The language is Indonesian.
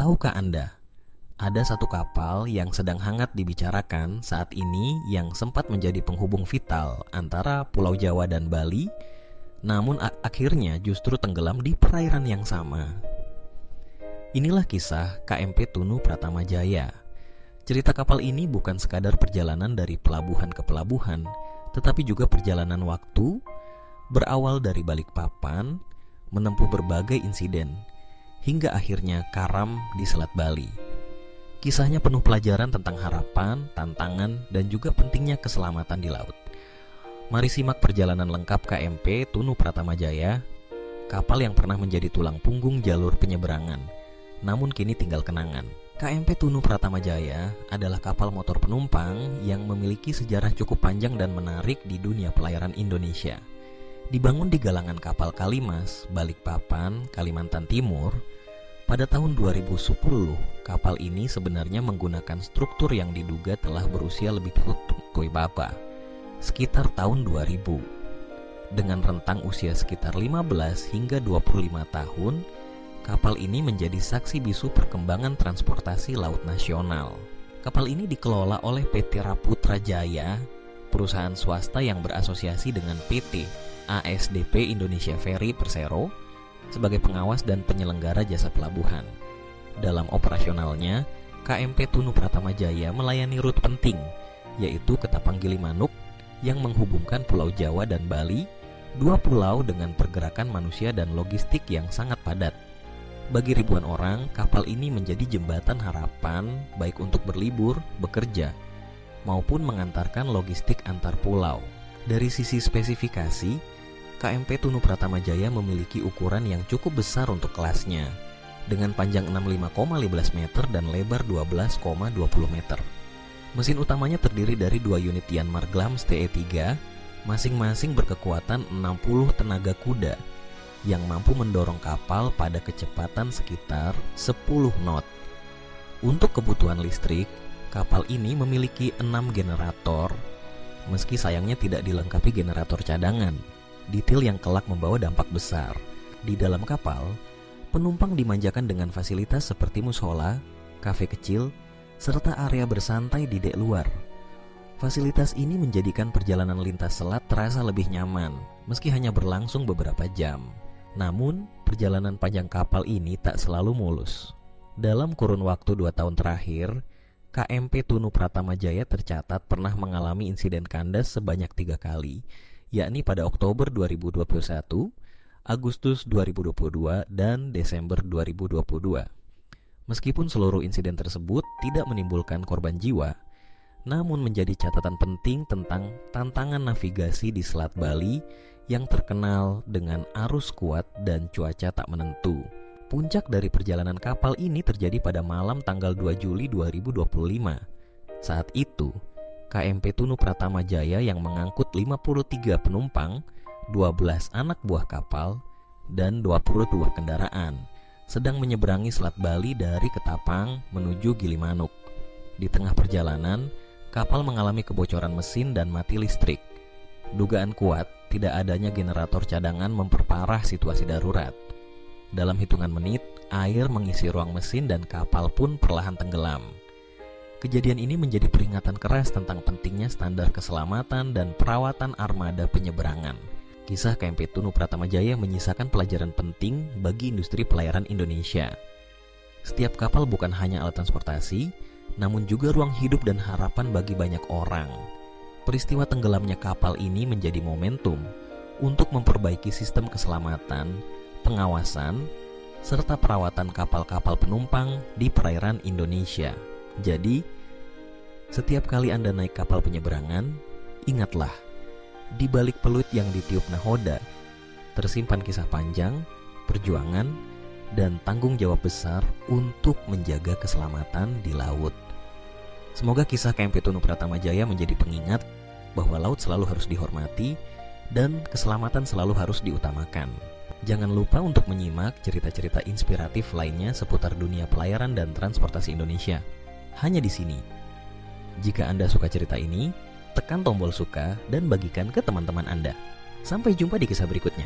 Tahukah Anda, ada satu kapal yang sedang hangat dibicarakan saat ini yang sempat menjadi penghubung vital antara Pulau Jawa dan Bali, namun akhirnya justru tenggelam di perairan yang sama. Inilah kisah KMP Tunu Pratama Jaya. Cerita kapal ini bukan sekadar perjalanan dari pelabuhan ke pelabuhan, tetapi juga perjalanan waktu, berawal dari Balikpapan, menempuh berbagai insiden, hingga akhirnya karam di Selat Bali. Kisahnya penuh pelajaran tentang harapan, tantangan, dan juga pentingnya keselamatan di laut. Mari simak perjalanan lengkap KMP Tunu Pratama Jaya, kapal yang pernah menjadi tulang punggung jalur penyeberangan, namun kini tinggal kenangan. KMP Tunu Pratama Jaya adalah kapal motor penumpang yang memiliki sejarah cukup panjang dan menarik di dunia pelayaran Indonesia. Dibangun di galangan kapal Kalimas, Balikpapan, Kalimantan Timur, pada tahun 2010, kapal ini sebenarnya menggunakan struktur yang diduga telah berusia lebih tua, sekitar tahun 2000. Dengan rentang usia sekitar 15 hingga 25 tahun, kapal ini menjadi saksi bisu perkembangan transportasi laut nasional. Kapal ini dikelola oleh PT Raputra Jaya, perusahaan swasta yang berasosiasi dengan PT ASDP Indonesia Ferry Persero, sebagai pengawas dan penyelenggara jasa pelabuhan. Dalam operasionalnya, KMP Tunu Pratama Jaya melayani rute penting, yaitu Ketapang Gilimanuk yang menghubungkan Pulau Jawa dan Bali, dua pulau dengan pergerakan manusia dan logistik yang sangat padat. Bagi ribuan orang, kapal ini menjadi jembatan harapan baik untuk berlibur, bekerja, maupun mengantarkan logistik antar pulau. Dari sisi spesifikasi, KMP Tunu Pratama Jaya memiliki ukuran yang cukup besar untuk kelasnya, dengan panjang 65,15 meter dan lebar 12,20 meter. Mesin utamanya terdiri dari dua unit Yanmar Glams TE3, masing-masing berkekuatan 60 tenaga kuda, yang mampu mendorong kapal pada kecepatan sekitar 10 knot. Untuk kebutuhan listrik, kapal ini memiliki 6 generator, meski sayangnya tidak dilengkapi generator cadangan. Detail yang kelak membawa dampak besar. Di dalam kapal, penumpang dimanjakan dengan fasilitas seperti musola, kafe kecil, serta area bersantai di dek luar. Fasilitas ini menjadikan perjalanan lintas selat terasa lebih nyaman, meski hanya berlangsung beberapa jam. Namun, perjalanan panjang kapal ini tak selalu mulus. Dalam kurun waktu 2 tahun terakhir, KMP Tunu Pratama Jaya tercatat pernah mengalami insiden kandas sebanyak 3 kali, yakni pada Oktober 2021, Agustus 2022, dan Desember 2022. Meskipun seluruh insiden tersebut tidak menimbulkan korban jiwa, namun menjadi catatan penting tentang tantangan navigasi di Selat Bali yang terkenal dengan arus kuat dan cuaca tak menentu. Puncak dari perjalanan kapal ini terjadi pada malam tanggal 2 Juli 2025. Saat itu, KMP Tunu Pratama Jaya yang mengangkut 53 penumpang, 12 anak buah kapal, dan 22 kendaraan sedang menyeberangi Selat Bali dari Ketapang menuju Gilimanuk. Di tengah perjalanan, kapal mengalami kebocoran mesin dan mati listrik. Dugaan kuat tidak adanya generator cadangan memperparah situasi darurat. Dalam hitungan menit, air mengisi ruang mesin dan kapal pun perlahan tenggelam. Kejadian ini menjadi peringatan keras tentang pentingnya standar keselamatan dan perawatan armada penyeberangan. Kisah KMP Tunu Pratama Jaya menyisakan pelajaran penting bagi industri pelayaran Indonesia. Setiap kapal bukan hanya alat transportasi, namun juga ruang hidup dan harapan bagi banyak orang. Peristiwa tenggelamnya kapal ini menjadi momentum untuk memperbaiki sistem keselamatan, pengawasan, serta perawatan kapal-kapal penumpang di perairan Indonesia. Jadi, setiap kali Anda naik kapal penyeberangan, ingatlah, di balik peluit yang ditiup nahoda, tersimpan kisah panjang, perjuangan, dan tanggung jawab besar untuk menjaga keselamatan di laut. Semoga kisah KMP Tunu Pratama Jaya menjadi pengingat bahwa laut selalu harus dihormati dan keselamatan selalu harus diutamakan. Jangan lupa untuk menyimak cerita-cerita inspiratif lainnya seputar dunia pelayaran dan transportasi Indonesia. Hanya di sini. Jika Anda suka cerita ini, tekan tombol suka dan bagikan ke teman-teman Anda. Sampai jumpa di kisah berikutnya.